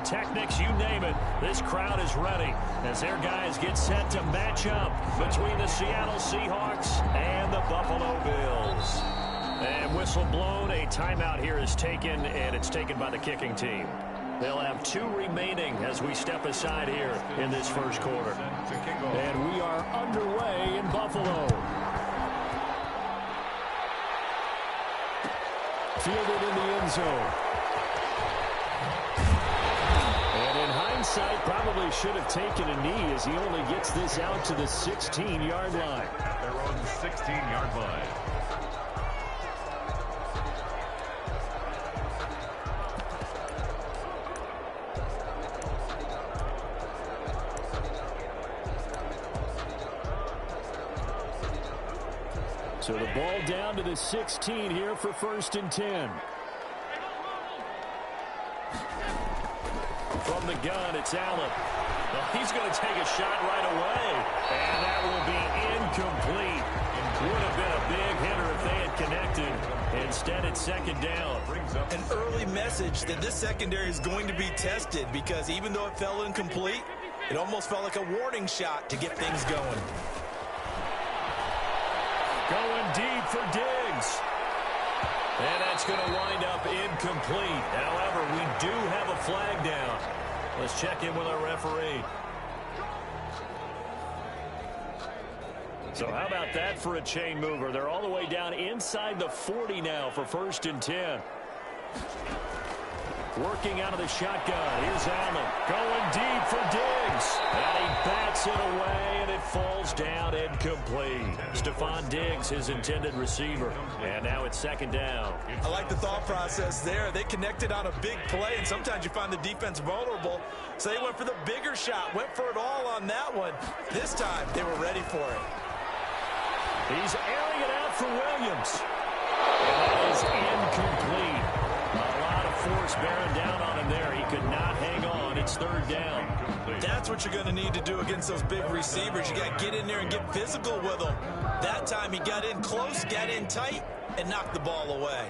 pyrotechnics, you name it. This crowd is ready as their guys get set to match up between the Seattle Seahawks and the Buffalo Bills. And whistle blown, a timeout here is taken, and it's taken by the kicking team. They'll have 2 remaining as we step aside here in this first quarter. And we are underway in Buffalo. Fielded in the end zone. And in hindsight, probably should have taken a knee as he only gets this out to the 16-yard line. They're on the 16-yard line. So the ball down to the 16 here for 1st and 10. From the gun, it's Allen. Well, he's going to take a shot right away. And that will be incomplete. Would have been a big hitter if they had connected. Instead, it's 2nd down. An early message that this secondary is going to be tested because even though it fell incomplete, it almost felt like a warning shot to get things going. Going deep for Diggs. And that's going to wind up incomplete. However, we do have a flag down. Let's check in with our referee. So how about that for a chain mover? They're all the way down inside the 40 now for 1st and 10. Working out of the shotgun. Here's Allen. Going deep for Diggs. And he bats it away, and it falls down incomplete. Stephon Diggs, his intended receiver. And now it's 2nd down. I like the thought process there. They connected on a big play, and sometimes you find the defense vulnerable. So they went for the bigger shot, went for it all on that one. This time, they were ready for it. He's airing it out for Williams. And that is incomplete. A lot of force bearing down on him there. He could not hang on. It's 3rd down. That's what you're going to need to do against those big receivers. You got to get in there and get physical with them. That time he got in close, got in tight, and knocked the ball away.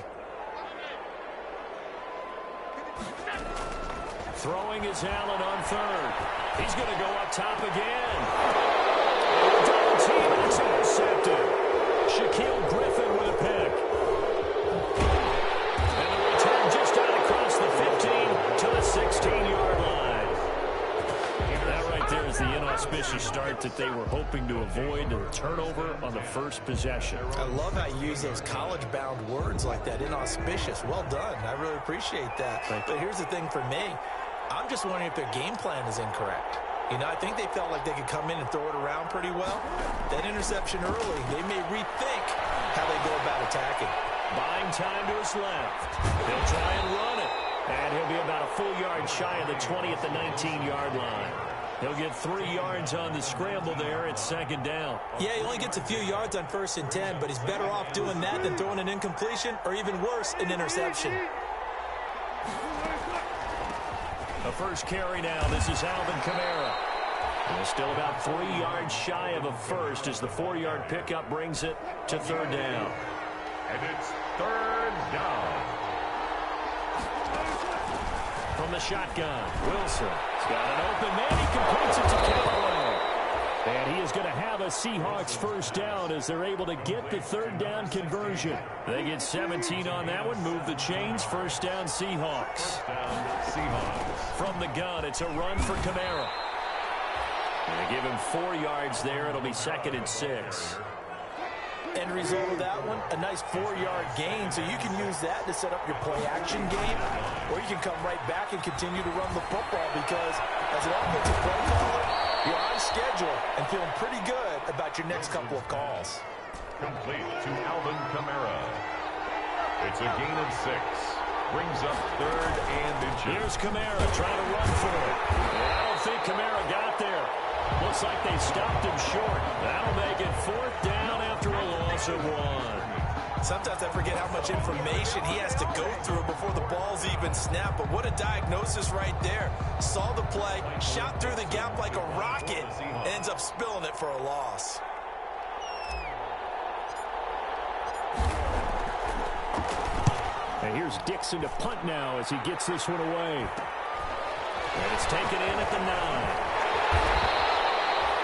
Throwing is Allen on 3rd. He's going to go up top again. Double team, it's intercepted. Shaquille Griffin with a pick. And the return just out across the 15 to the 16-yard line. That right there is the inauspicious start that they were hoping to avoid, the turnover on the first possession. I love how you use those college-bound words like that, inauspicious. Well done. I really appreciate that. But here's the thing for me. I'm just wondering if their game plan is incorrect. You know, I think they felt like they could come in and throw it around pretty well. That interception early, they may rethink how they go about attacking. Buying time to his left. He'll try and run it. And he'll be about a full yard shy of the 20 at the 19-yard line. He'll get 3 yards on the scramble there. It's 2nd down. Yeah, he only gets a few yards on 1st and 10, but he's better off doing that than throwing an incompletion or even worse, an interception. The first carry now. This is Alvin Kamara. And still about 3 yards shy of a first as the 4-yard pickup brings it to 3rd down. And it's 3rd down. From the shotgun, Wilson. He's got an open man. He completes it to Callaway. And he is going to have a Seahawks first down as they're able to get the 3rd down conversion. They get 17 on that one. Move the chains. First down, Seahawks. First down, Seahawks. From the gun, it's a run for Kamara. And they give him 4 yards there. It'll be 2nd and 6. End result of that one, a nice 4-yard gain, so you can use that to set up your play-action game, or you can come right back and continue to run the football because as an offensive play caller, you're on schedule and feeling pretty good about your next couple of calls. Complete to Alvin Kamara. It's a gain of 6. Brings up 3rd and inches. Here's Kamara trying to run for it. And I don't think Kamara got there. Looks like they stopped him short. That'll make it 4th down after a loss of 1. Sometimes I forget how much information he has to go through before the ball's even snapped. But what a diagnosis right there. Saw the play, shot through the gap like a rocket, and ends up spilling it for a loss. And here's Dixon to punt now as he gets this one away. And it's taken in at the 9.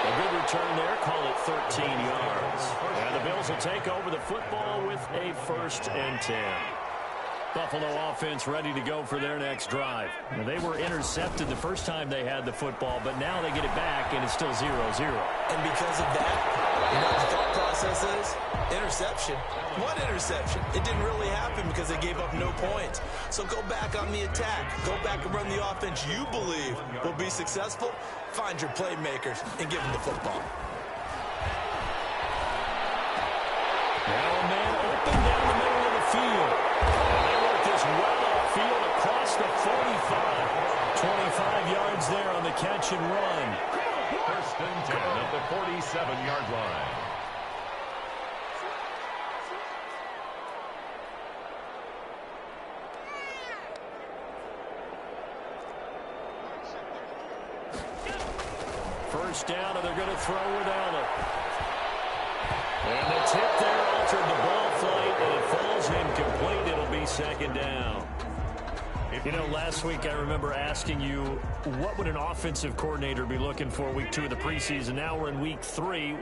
A good return there. Call it 13 yards. And the Bills will take over the football with a 1st and 10. Buffalo offense ready to go for their next drive. Now, they were intercepted the first time they had the football, but now they get it back, and it's still 0-0. And because of that, you know what the thought process is? Interception. What interception? It didn't really happen because they gave up no points. So go back on the attack. Go back and run the offense you believe will be successful. Find your playmakers and give them the football. Now a man open down the middle of the field. And they work this well upfield across the 45. 25 yards there on the catch and run. 1st and 10 at the 47-yard line. First down, and they're going to throw without it. And the tip there altered the ball flight, and it falls incomplete. It'll be 2nd down. You know, last week I remember asking you, what would an offensive coordinator be looking for week 2 of the preseason? Now we're in week 3.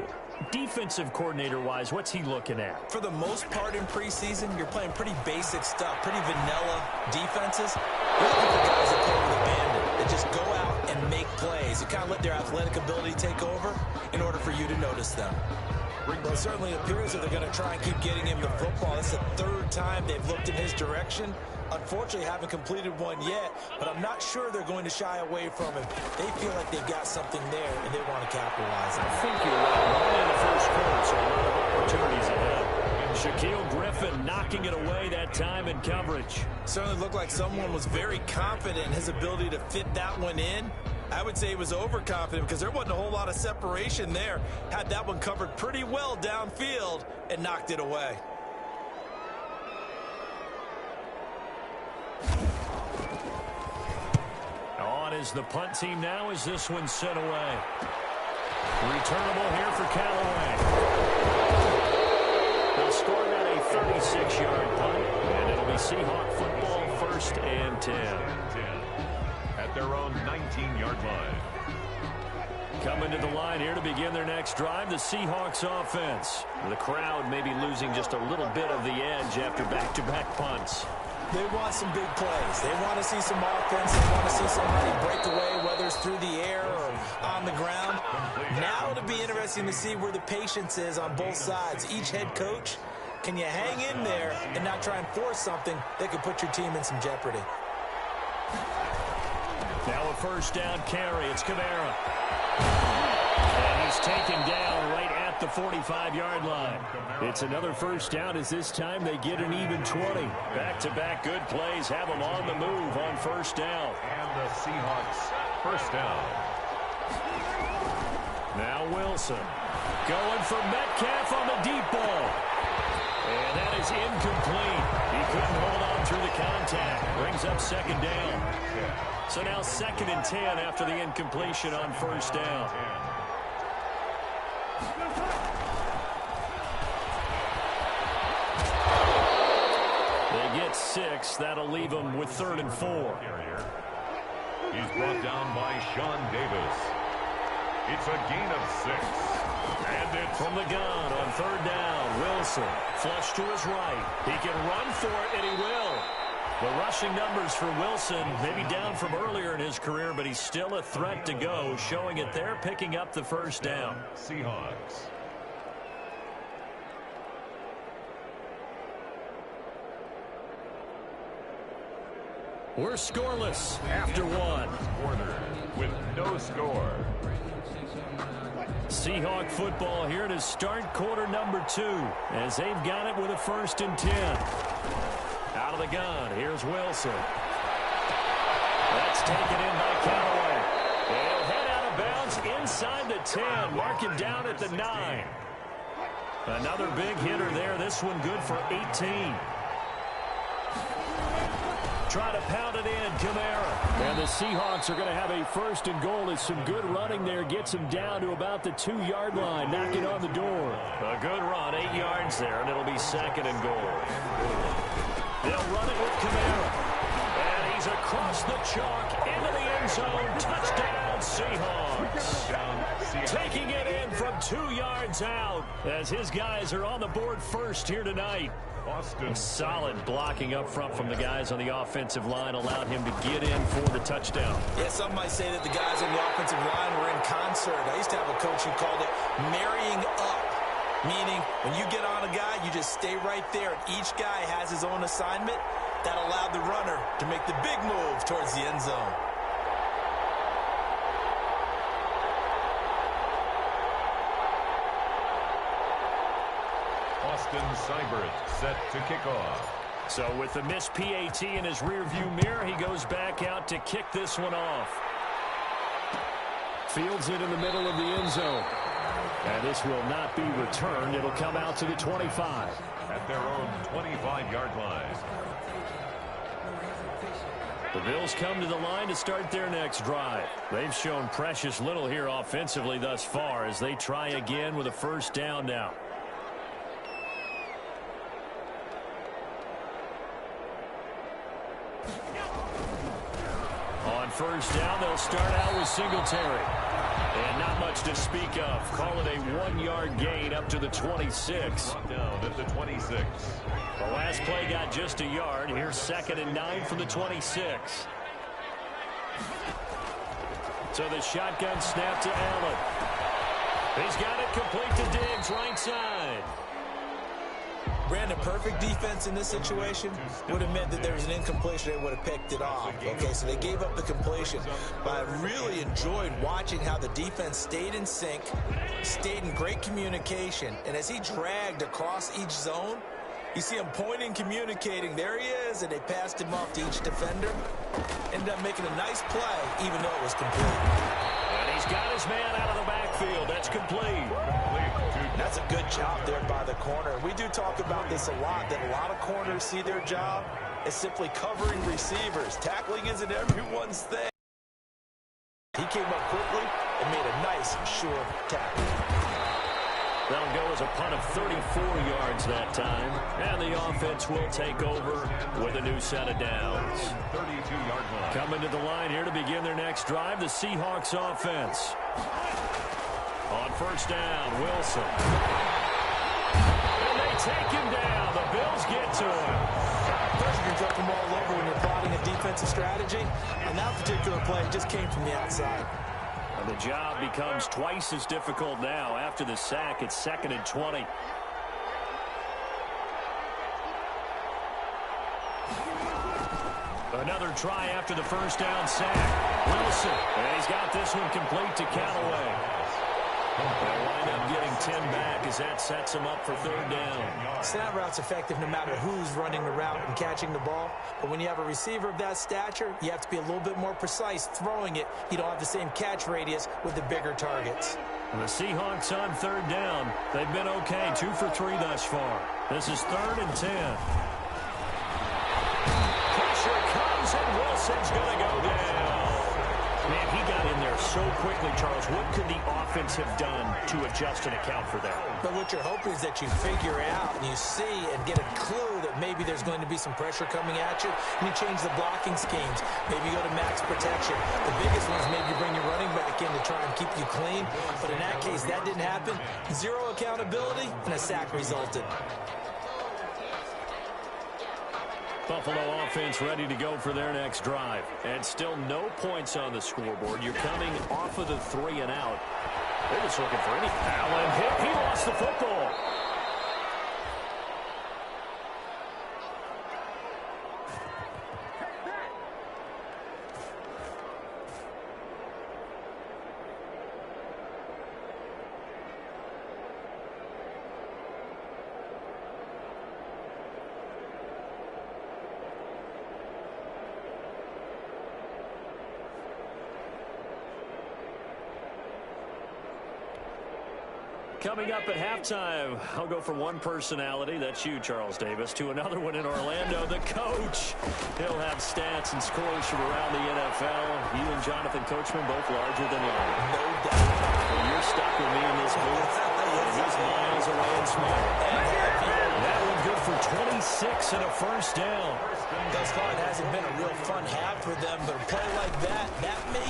Defensive coordinator-wise, what's he looking at? For the most part in preseason, you're playing pretty basic stuff, pretty vanilla defenses. You're looking for guys that play with abandon, that just go out and make plays. You kind of let their athletic ability take over in order for you to notice them. Well, it certainly appears that they're going to try and keep getting him the football. That's the 3rd time they've looked in his direction. Unfortunately, haven't completed one yet, but I'm not sure they're going to shy away from him. They feel like they've got something there, and they want to capitalize on it. I think you're right. One in the first quarter, so a lot of opportunities ahead. Shaquille Griffin knocking it away that time in coverage. Certainly looked like someone was very confident in his ability to fit that one in. I would say he was overconfident because there wasn't a whole lot of separation there. Had that one covered pretty well downfield and knocked it away. On is the punt team now as this one sent away. Returnable here for Callaway. They'll score that a 36-yard punt, and it'll be Seahawk football 1st and 10. At their own 19-yard line. Coming to the line here to begin their next drive, the Seahawks offense. The crowd may be losing just a little bit of the edge after back-to-back punts. They want some big plays. They want to see some offense. They want to see somebody break away, whether it's through the air or on the ground. Now it'll be interesting to see where the patience is on both sides. Each head coach, can you hang in there and not try and force something that could put your team in some jeopardy? Now a 1st down carry. It's Kamara. And he's taken down right at the 45-yard line. It's another 1st down as this time they get an even 20. Back-to-back good plays have them on the move on 1st down. And the Seahawks 1st down. Now Wilson going for Metcalf on the deep ball. And that is incomplete. He couldn't hold on through the contact. Brings up 2nd down. So now 2nd and 10 after the incompletion on 1st down. They get 6. That'll leave them with 3rd and 4. He's brought down by Sean Davis. It's a gain of 6. And it's from the gun on 3rd down. Wilson flush to his right. He can run for it, and he will. The rushing numbers for Wilson, maybe down from earlier in his career, but he's still a threat to go, showing it there, picking up the 1st down. Seahawks. We're scoreless after 1. Quarter with no score. Seahawk football here to start quarter number 2 as they've got it with a 1st and 10. Out of the gun, here's Wilson. That's taken in by Callaway. He'll head out of bounds inside the 10, mark him down at the 9. Another big hitter there, this one good for 18. Try to pound it in, Kamara. And the Seahawks are going to have a 1st and goal. As some good running there gets him down to about the 2-yard line, knocking on the door. A good run, 8 yards there, and it'll be 2nd and goal. They'll run it with Kamara. And he's across the chalk into the end zone. Touchdown, Seahawks. Taking it in from 2 yards out as his guys are on the board first here tonight. Solid blocking up front from the guys on the offensive line allowed him to get in for the touchdown. Yeah, some might say that the guys on the offensive line were in concert. I used to have a coach who called it marrying up, meaning when you get on a guy, you just stay right there. Each guy has his own assignment. That allowed the runner to make the big move towards the end zone. Austin Seibert set to kick off. So with the missed PAT in his rearview mirror, he goes back out to kick this one off. Fields it in the middle of the end zone. And this will not be returned. It'll come out to the 25. At their own 25-yard line. The Bills come to the line to start their next drive. They've shown precious little here offensively thus far as they try again with a first down now. On first down, they'll start out with Singletary. And not much to speak of. Call it a 1-yard gain up to the 26. Down at the 26. The last play got just a yard. Here's 2nd and 9 from the 26. So the shotgun snap to Allen. He's got it complete to Diggs, right side. Brandon, perfect defense in this situation would have meant that there was an incompletion. They would have picked it off. Okay, so they gave up the completion. But I really enjoyed watching how the defense stayed in sync, stayed in great communication. And as he dragged across each zone, you see him pointing, communicating. There he is, and they passed him off to each defender. Ended up making a nice play, even though it was complete. And he's got his man out of the backfield. That's complete. That's a good job there by the corner. We do talk about this a lot, that a lot of corners see their job as simply covering receivers. Tackling isn't everyone's thing. He came up quickly and made a nice, sure tackle. That'll go as a punt of 34 yards that time. And the offense will take over with a new set of downs. 32-yard line. Coming to the line here to begin their next drive, the Seahawks offense. On first down, Wilson. And they take him down. The Bills get to him. First, you can drop them all over when you're plotting a defensive strategy. And that particular play just came from the outside. And the job becomes twice as difficult now. After the sack, it's 2nd and 20. Another try after the first down sack. Wilson, and he's got this one complete to Callaway. They'll wind up getting 10 back as that sets him up for 3rd down. Slant route's effective no matter who's running the route and catching the ball. But when you have a receiver of that stature, you have to be a little bit more precise throwing it. You don't have the same catch radius with the bigger targets. The Seahawks on 3rd down. They've been okay, 2 for 3 thus far. This is 3rd and 10. Pressure comes and Wilson's going to go down. Man, he got in there so quickly, Charles. What could the offense have done to adjust and account for that? But what you're hoping is that you figure out and you see and get a clue that maybe there's going to be some pressure coming at you, and you change the blocking schemes. Maybe you go to max protection. The biggest one is maybe you bring your running back in to try and keep you clean. But in that case, that didn't happen. Zero accountability, and a sack resulted. Buffalo offense ready to go for their next drive. And still no points on the scoreboard. You're coming off of the 3 and out. They're just looking for any. Allen hit. He lost the football. Coming up at halftime, I'll go from one personality, that's you, Charles Davis, to another one in Orlando, the coach. He'll have stats and scores from around the NFL. You and Jonathan Coachman both larger than life. No doubt. Well, you're stuck with me in this booth. He's miles away and smart. That one good for 26 and a first down. Thus far, it hasn't been a real fun half for them, but a play like that, that may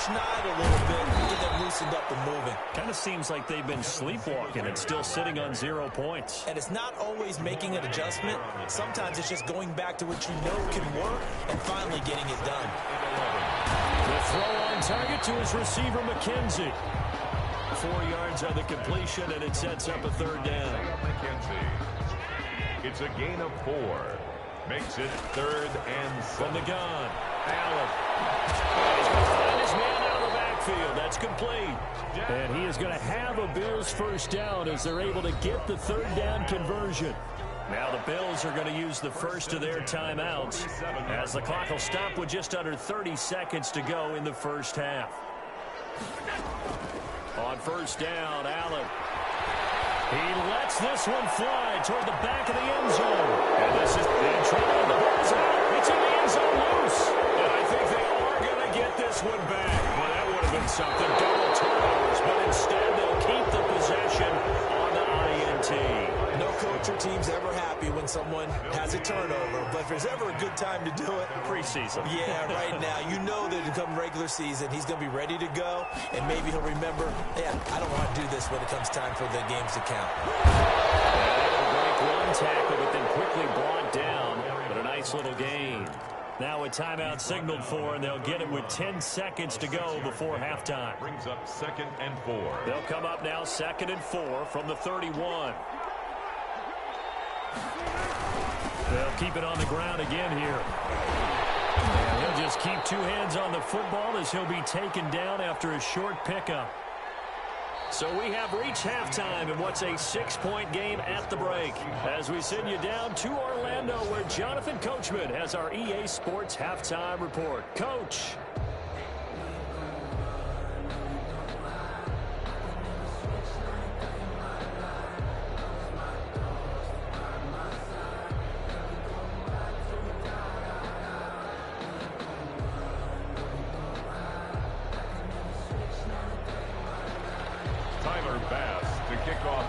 schneid a little bit and get them loosened up and moving. Kind of seems like they've been sleepwalking and still sitting on 0 points. And it's not always making an adjustment. Sometimes it's just going back to what you know can work and finally getting it done. The throw on target to his receiver, McKenzie. 4 yards on the completion, and it sets up a third down. McKenzie. It's a gain of 4. Makes it 3rd and 7. From the gun, Allen. He's going to find his man out of the backfield. That's complete. And he is going to have a Bills first down as they're able to get the third down conversion. Now the Bills are going to use the first of their timeouts as the clock will stop with just under 30 seconds to go in the first half. On first down, Allen. He lets this one fly toward the back of the end zone. And this is in trouble. The ball's out. It's in the end zone loose. And I think they are going to get this one back. Well, that would have been something. Double turnovers. But instead, they'll keep the possession on the INT. No coach or team's ever happy when someone has a turnover. But if there's ever a good time to do it, preseason. Yeah, right now. You know that come regular season, he's going to be ready to go. And maybe he'll remember, yeah, I don't want to do this when it comes time for the games to count. Break one tackle, but then quickly brought down. But a nice little gain. Now a timeout signaled for, and they'll get it with 10 seconds to go before halftime. Brings up 2nd and 4. They'll come up now 2nd and 4 from the 31. They'll keep it on the ground again here. And he'll just keep 2 hands on the football as he'll be taken down after a short pickup. So we have reached halftime in what's a 6-point game at the break. As we send you down to Orlando, where Jonathan Coachman has our EA Sports halftime report. Coach.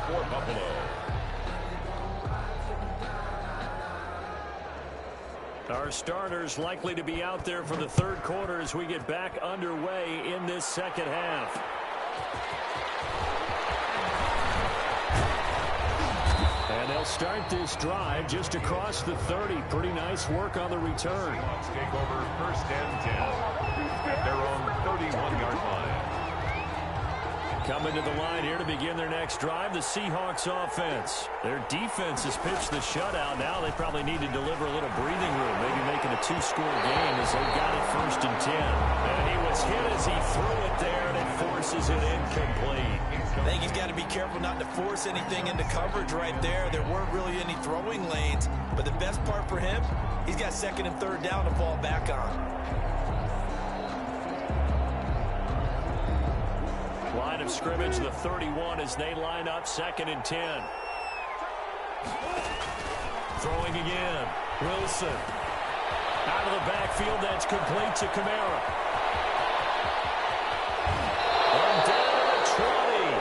For Buffalo. Our starters likely to be out there for the third quarter as we get back underway in this second half. And they'll start this drive just across the 30. Pretty nice work on the return. Seahawks take over 1st and 10 at their own 31-yard line. Coming to the line here to begin their next drive, the Seahawks offense. Their defense has pitched the shutout. Now they probably need to deliver a little breathing room, maybe making a 2-score game as they've got it 1st and 10. And he was hit as he threw it there, and it forces it incomplete. I think he's got to be careful not to force anything into coverage right there. There weren't really any throwing lanes, but the best part for him, he's got 2nd and 3rd down to fall back on. Line of scrimmage, the 31, as they line up 2nd and 10. Throwing again. Wilson. Out of the backfield, that's complete to Kamara. On down to the 20.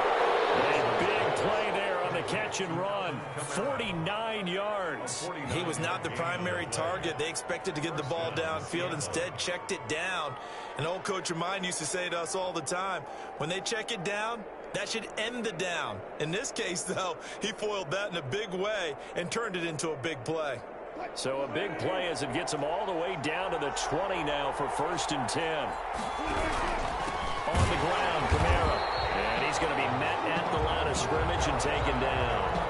A big play there on the catch and run. 49 yards. He was not the primary target. They expected to get the ball downfield. Instead, checked it down. An old coach of mine used to say to us all the time, when they check it down, that should end the down. In this case, though, he foiled that in a big way and turned it into a big play. So a big play as it gets him all the way down to the 20 now for 1st and 10. On the ground, Kamara. And he's going to be met at the line of scrimmage and taken down.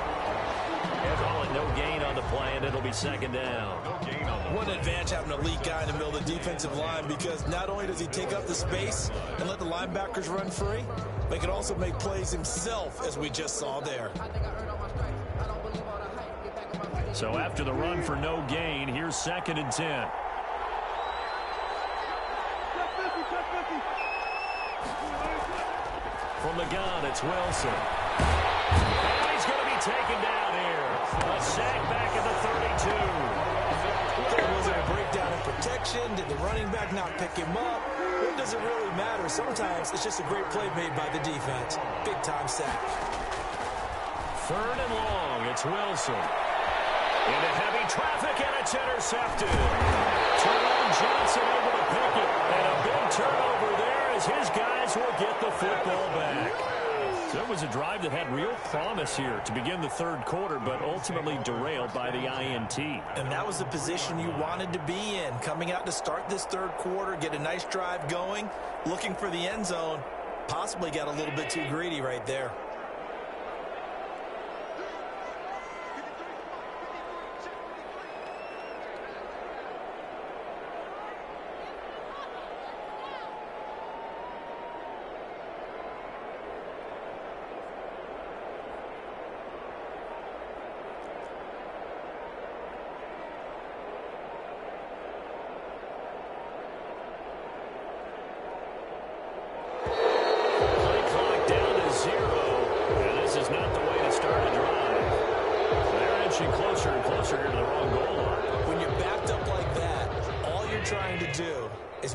Call it no gain on the play, and it'll be 2nd down. No gain on the What an advantage having an elite guy in the middle of the defensive line, because not only does he take up the space and let the linebackers run free, but he can also make plays himself, as we just saw there. So after the run for no gain, here's 2nd and 10. From the gun, it's Wilson. And he's going to be taken down here. A sack back at the 32. Was it a breakdown in protection? Did the running back not pick him up? What does it really matter? Sometimes it's just a great play made by the defense. Big-time sack. 3rd and long, it's Wilson. Into heavy traffic, and it's intercepted. Terrell Johnson able to pick it. And a big turnover there as his Giants will get the football back. So it was a drive that had real promise here to begin the third quarter, but ultimately derailed by the INT. And that was the position you wanted to be in, coming out to start this third quarter, get a nice drive going, looking for the end zone. Possibly got a little bit too greedy right there.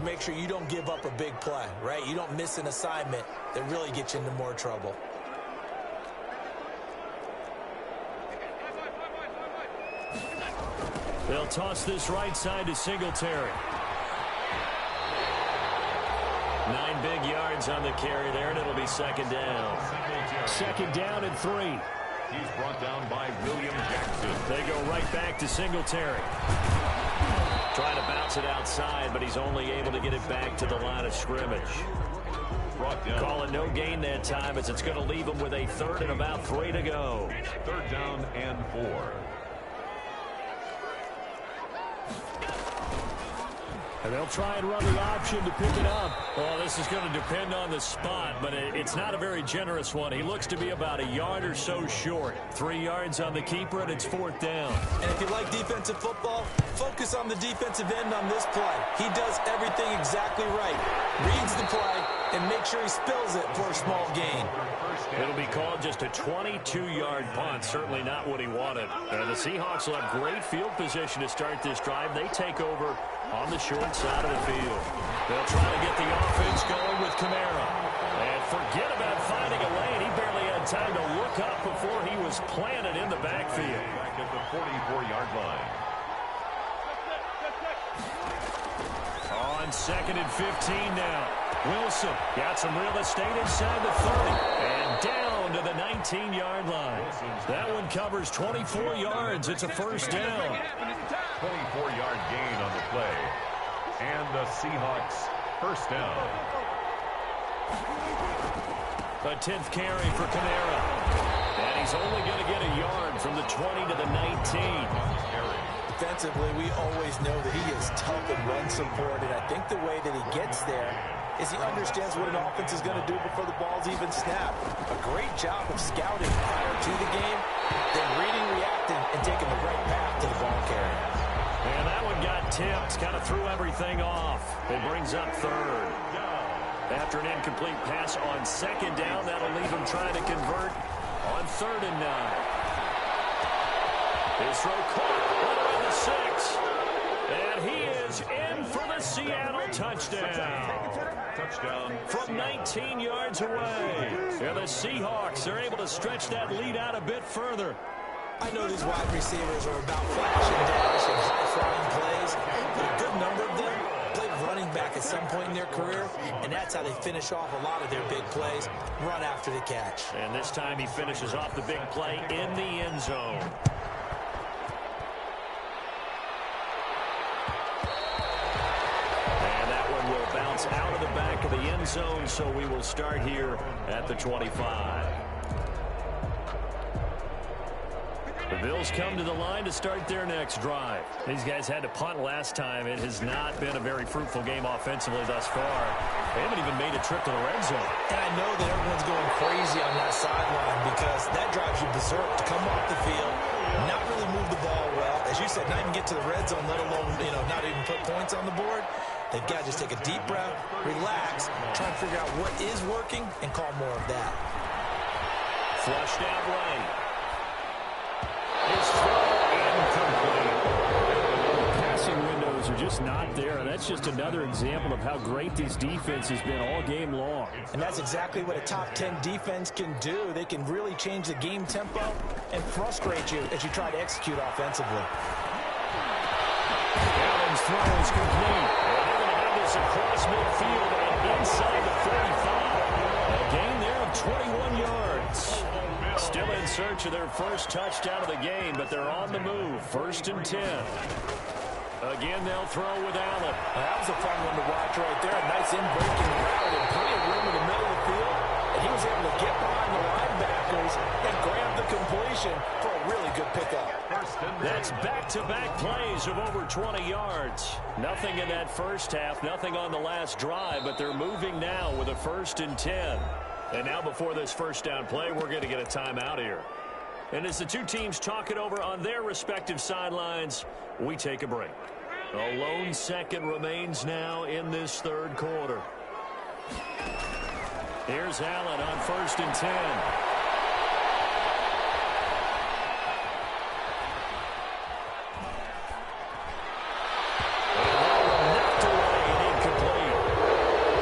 Make sure you don't give up a big play, right? You don't miss an assignment that really gets you into more trouble. They'll toss this right side to Singletary. 9 big yards on the carry there, and it'll be second down. Second down and 3. He's brought down by William Jackson. They go right back to Singletary. Trying to bounce it outside, but he's only able to get it back to the line of scrimmage. Calling no gain that time as it's going to leave him with a third and about 3 to go. Third down and 4. And they'll try and run the option to pick it up. Well, this is going to depend on the spot, but it's not a very generous one. He looks to be about a yard or so short. 3 yards on the keeper, and it's 4th down. And if you like defensive football, focus on the defensive end on this play. He does everything exactly right. Reads the play and makes sure he spills it for a small gain. It'll be called just a 22-yard punt. Certainly not what he wanted. And the Seahawks will have great field position to start this drive. They take over on the short side of the field. They'll try to get the offense going with Kamara. And forget about finding a lane. He barely had time to look up before he was planted in the backfield. Back at the 44-yard line. On 2nd and 15 now. Wilson got some real estate inside the 30 and down to the 19-yard line. That one covers 24 yards. It's a first down. 24-yard gain on the play. And the Seahawks first down. A 10th carry for Kamara. And he's only going to get a yard from the 20 to the 19. Defensively, we always know that he is tough and run support, and I think the way that he gets there is he understands what an offense is going to do before the ball's even snapped. A great job of scouting prior to the game, then reading, reacting, and taking the right path to the ball carrier. And that one got tipped, kind of threw everything off. It brings up 3rd. After an incomplete pass on 2nd down, that'll leave him trying to convert on 3rd and 9. His throw caught around the 6. And he is in for the Seattle touchdown. Touchdown. From 19 yards away. And the Seahawks are able to stretch that lead out a bit further. I know these wide receivers are about flash and dash and high-flying plays, but a good number of them played running back at some point in their career, and that's how they finish off a lot of their big plays, run after the catch. And this time he finishes off the big play in the end zone. Bounce out of the back of the end zone, so we will start here at the 25. The Bills come to the line to start their next drive. These guys had to punt last time. It has not been a very fruitful game offensively thus far. They haven't even made a trip to the red zone. And I know that everyone's going crazy on that sideline because that drives you berserk to come off the field, not really move the ball well. As you said, not even get to the red zone, let alone, not even put points on the board. They've got to just take a deep breath, relax, try and figure out what is working, and call more of that. Flushed out right. His throw incomplete. The passing windows are just not there, and that's just another example of how great this defense has been all game long. And that's exactly what a top 10 defense can do. They can really change the game tempo and frustrate you as you try to execute offensively. Allen's throw is complete. And they're going to have this across midfield and inside the 45. bunch of their first touchdown of the game, but they're on the move. 1st and 10. Again, they'll throw with Allen. That was a fun one to watch right there. A nice in-breaking route and plenty of room in the middle of the field. And he was able to get behind the linebackers and grab the completion for a really good pickup. That's back-to-back plays of over 20 yards. Nothing in that first half, nothing on the last drive, but they're moving now with a 1st and 10. And now before this first down play, we're going to get a timeout here. And as the two teams talk it over on their respective sidelines, we take a break. A lone second remains now in this third quarter. Here's Allen on 1st and 10. Knocked away and incomplete.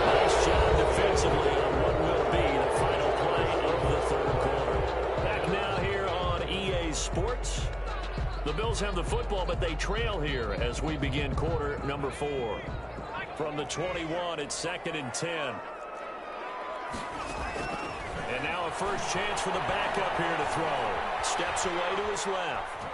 Nice job defensively on what will be the final play of the third quarter. Back now here on EA Sports. The Bills have the football, but they trail here as we begin quarter number 4. From the 21, it's 2nd and 10. And now a first chance for the backup here to throw. Steps away to his left.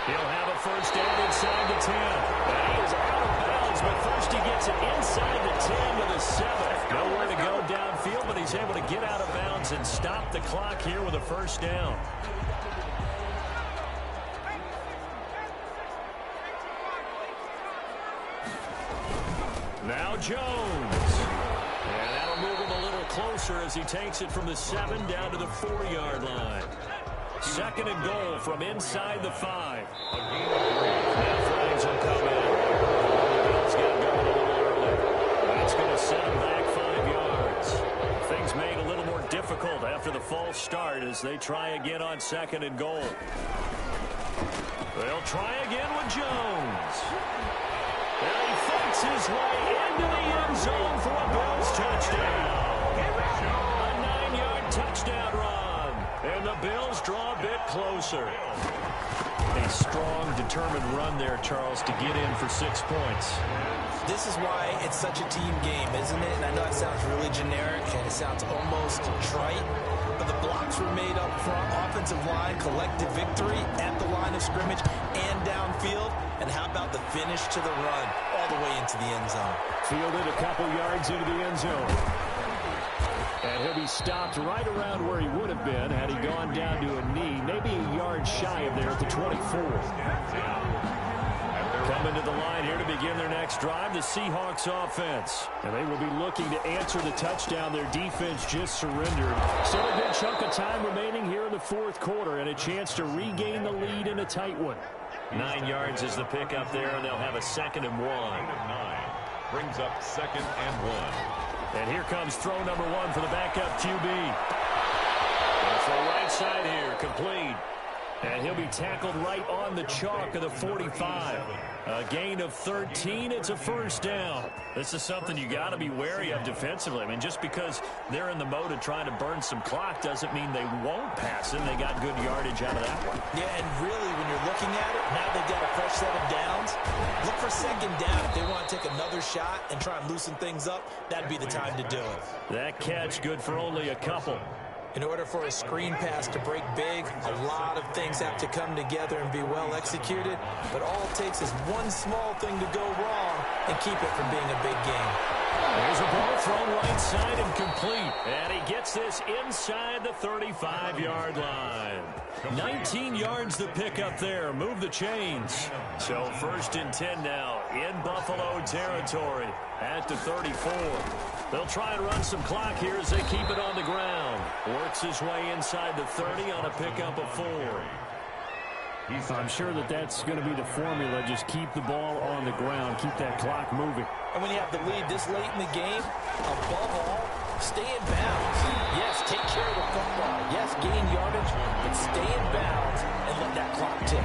He'll have a first down inside the 10. And he is out of bounds, but first he gets it inside the 10 to the 7. Nowhere to go downfield, but he's able to get out of bounds and stop the clock here with a first down. Now Jones. And that'll move him a little closer as he takes it from the 7 down to the 4-yard line. 2nd and goal from inside the 5. Now flags will come in. The Bills get going a little early. That's going to set him back 5 yards. Things made a little more difficult after the false start as they try again on 2nd and goal. They'll try again with Jones. And he fights his way into the end zone for a Bills touchdown. A 9-yard touchdown run. And the Bills draw a bit closer. A strong, determined run there, Charles, to get in for 6 points. This is why it's such a team game, isn't it? And I know it sounds really generic and it sounds almost trite, but the blocks were made up front, offensive line, collective victory at the line of scrimmage and downfield. And how about the finish to the run all the way into the end zone? Fielded a couple yards into the end zone. And he'll be stopped right around where he would have been had he gone down to a knee, maybe a yard shy of there at the 24. Coming to the line here to begin their next drive, the Seahawks offense. And they will be looking to answer the touchdown their defense just surrendered. Still a good chunk of time remaining here in the fourth quarter and a chance to regain the lead in a tight one. 9 yards is the pickup there, and they'll have a 2nd and 1. 9 brings up 2nd and 1. And here comes throw number 1 for the backup QB. And for the right side here, complete. And he'll be tackled right on the chalk of the 45. A gain of 13. It's a first down. This is something you got to be wary of defensively. I mean, just because they're in the mode of trying to burn some clock doesn't mean they won't pass it. They got good yardage out of that one. Yeah, and really, when you're looking at it, now they've got a fresh set of downs. Look for 2nd down. If they want to take another shot and try and loosen things up, that'd be the time to do it. That catch good for only a couple. In order for a screen pass to break big, a lot of things have to come together and be well executed. But all it takes is one small thing to go wrong and keep it from being a big game. There's a ball thrown right side and complete. And he gets this inside the 35-yard line. 19 yards the pick up there. Move the chains. So 1st and 10 now in Buffalo territory at the 34. They'll try and run some clock here as they keep it on the ground. Works his way inside the 30 on a pickup of 4. I'm sure that's going to be the formula. Just keep the ball on the ground. Keep that clock moving. And when you have the lead this late in the game, above all, stay in bounds. Yes, take care of the football. Yes, gain yardage, but stay in bounds and let that clock tick.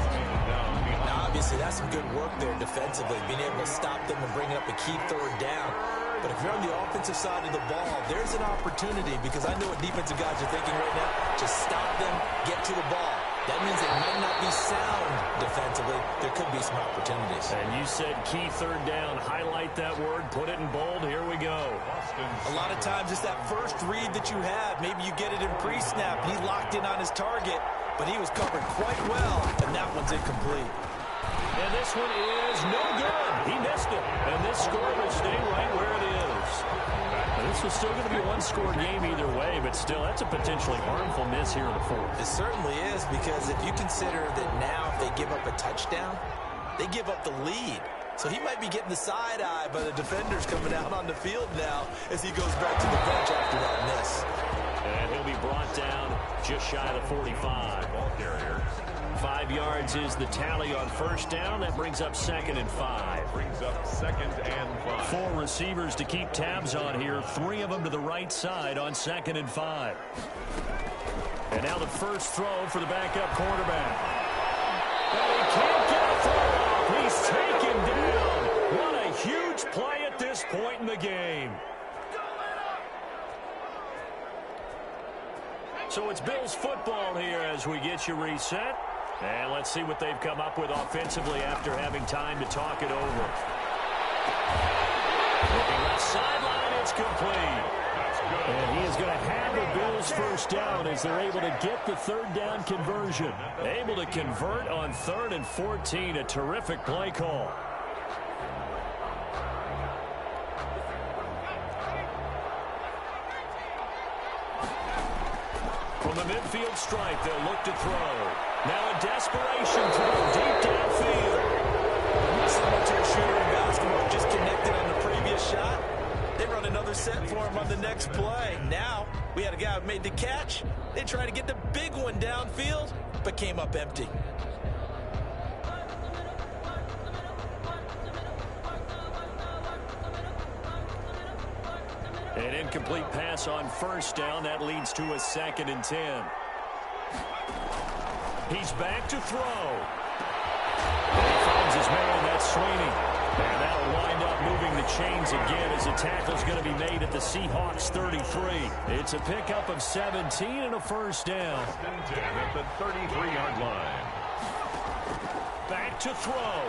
Now, obviously, that's some good work there defensively, being able to stop them and bring up a key 3rd down. But if you're on the offensive side of the ball, there's an opportunity because I know what defensive guys are thinking right now. Just stop them, get to the ball. That means it might not be sound defensively. There could be some opportunities. And you said key third down. Highlight that word. Put it in bold. Here we go. A lot of times it's that first read that you have. Maybe you get it in pre-snap. He locked in on his target, but he was covered quite well, and that one's incomplete. And this one is no good. He missed it. And this score will stay right where it is. Now, this was still going to be a one-score game either way, but still, that's a potentially harmful miss here in the fourth. It certainly is, because if you consider that now if they give up a touchdown, they give up the lead. So he might be getting the side eye by the defenders coming out on the field now as he goes back to the bench after that miss. And he'll be brought down just shy of the 45. Ball carrier. 5 yards is the tally on first down. That brings up 2nd and 5. Brings up 2nd and 5. 4 receivers to keep tabs on here. 3 of them to the right side on 2nd and 5. And now the first throw for the backup quarterback. And he can't get a throw off. He's taken down. What a huge play at this point in the game. So it's Bills football here as we get you reset. And let's see what they've come up with offensively after having time to talk it over. Looking left sideline, it's complete. That's good. And he is going to have the Bills first down as they're able to get the third down conversion. Able to convert on 3rd and 14. A terrific play call. From the midfield stripe, they'll look to throw. Now a desperation throw deep downfield. Similar to a shooter in basketball, just connected on the previous shot. They run another set for him on the next play. Now, we had a guy who made the catch. They tried to get the big one downfield, but came up empty. An incomplete pass on first down. That leads to a 2nd and 10. He's back to throw. And he finds his man. That's Sweeney. And that'll wind up moving the chains again as the tackle's going to be made at the Seahawks 33. It's a pickup of 17 and a first down. 10 at the 33-yard line. Back to throw.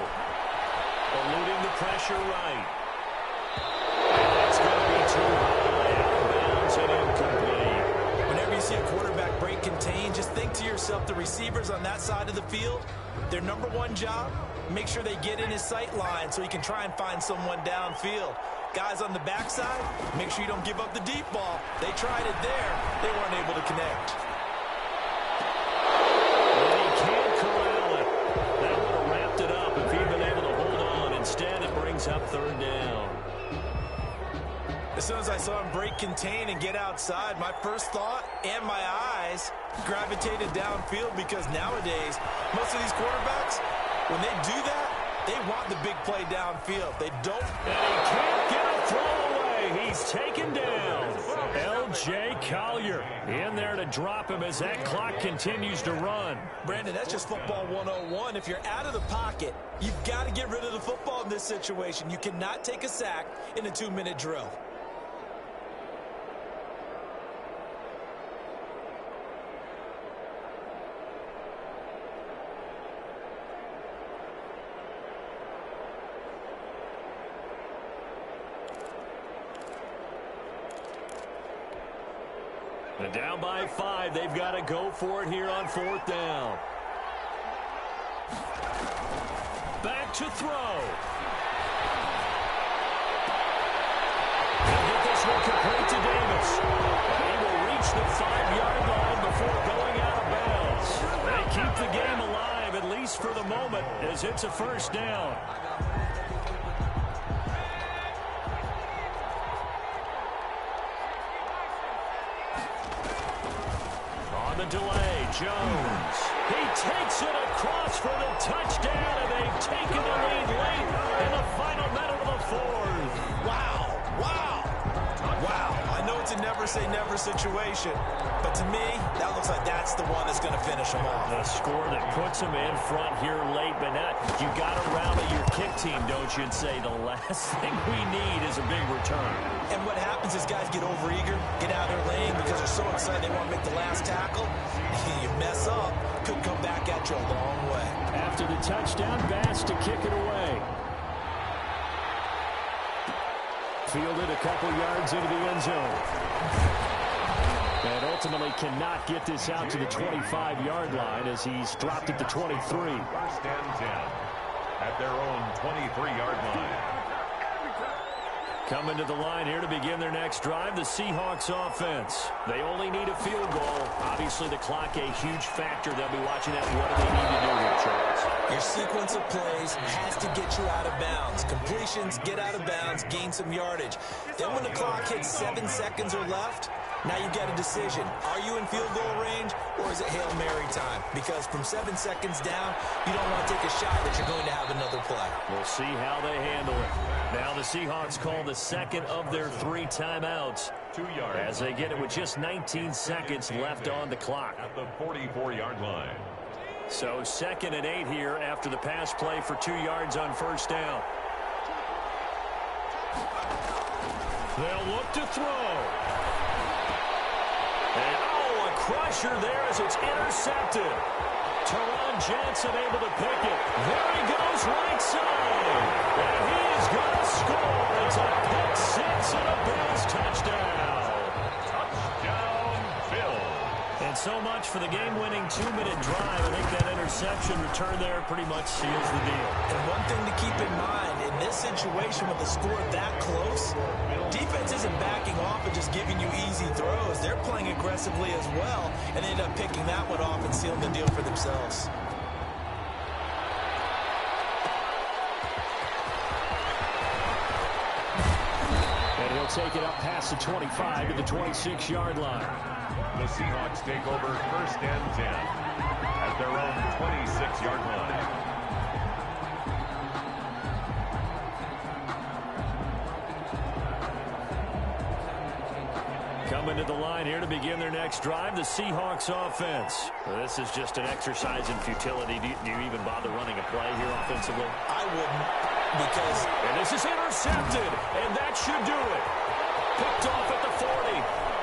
Eluding the pressure right. It's going to be too high. Out of bounds and incomplete. Whenever you see a quarterback break contain, just think to yourself, the receivers on that side of the field, their number one job, make sure they get in his sight line so he can try and find someone downfield. Guys on the backside, make sure you don't give up the deep ball. They tried it there. They weren't able to connect. And he can't corral it. That would have wrapped it up if he'd been able to hold on. Instead, it brings up 3rd down. As soon as I saw him break contain and get outside, my first thought and my eyes gravitated downfield, because nowadays, most of these quarterbacks, when they do that, they want the big play downfield. They don't. And he can't get a throw away. He's taken down. L.J. Collier in there to drop him as that clock continues to run. Brandon, that's just football 101. If you're out of the pocket, you've got to get rid of the football in this situation. You cannot take a sack in a 2-minute drill. And down by 5, they've got to go for it here on 4th down. Back to throw. He'll get this one complete to Davis. He will reach the 5-yard line before going out of bounds. They keep the game alive, at least for the moment, as it's a first down. The delay, Jones. He takes it across for the touchdown, and they've taken the lead late in the final minute of the 4th. Wow. I know it's a never say never situation, But to me, that looks like that's the one that's going to finish them off. A score that puts them in front here late, but not. You got to rally your kick team, don't you, and say the last thing we need is a big return. And what happens is guys get overeager, get out of their lane because they're so excited they want to make the last tackle. You mess up, could come back at you a long way. After the touchdown, Bass to kick it away. Fielded a couple yards into the end zone. And ultimately cannot get this out to the 25-yard line as he's dropped at the 23. First and 10 at their own 23-yard line. Coming to the line here to begin their next drive, the Seahawks offense. They only need a field goal. Obviously, the clock a huge factor. They'll be watching that. What do they need to do here, Charles? Your sequence of plays has to get you out of bounds. Completions, get out of bounds, gain some yardage. Then when the clock hits 7 seconds or left, now you've got a decision. Are you in field goal range, or is it Hail Mary time? Because from 7 seconds down, you don't want to take a shot that you're going to have another play. We'll see how they handle it. Now the Seahawks call the second of their 3 timeouts 2 yards as they get it with just 19 seconds left on the clock. at the 44-yard line. So 2nd and 8 here after the pass play for 2 yards on first down. They'll look to throw. And oh, a crusher there as it's intercepted. Teron Johnson able to pick it. There he goes right side. And he is going to score. It's a pick 6 and a Bills touchdown. Touchdown, Bills. And so much for the game-winning 2-minute drive. I think that interception return there pretty much seals the deal. And one thing to keep in mind, in this situation with the score that close, defense isn't backing off and just giving you easy throws. They're playing aggressively as well, and they end up picking that one off and sealing the deal for themselves. And he'll take it up past the 25 to the 26-yard line. The Seahawks take over first and 10 at their own 26-yard line. Coming to the line here to begin their next drive, the Seahawks offense. Well, this is just an exercise in futility. Do you even bother running a play here offensively? I wouldn't, because... And this is intercepted, and that should do it. Picked off at the 40.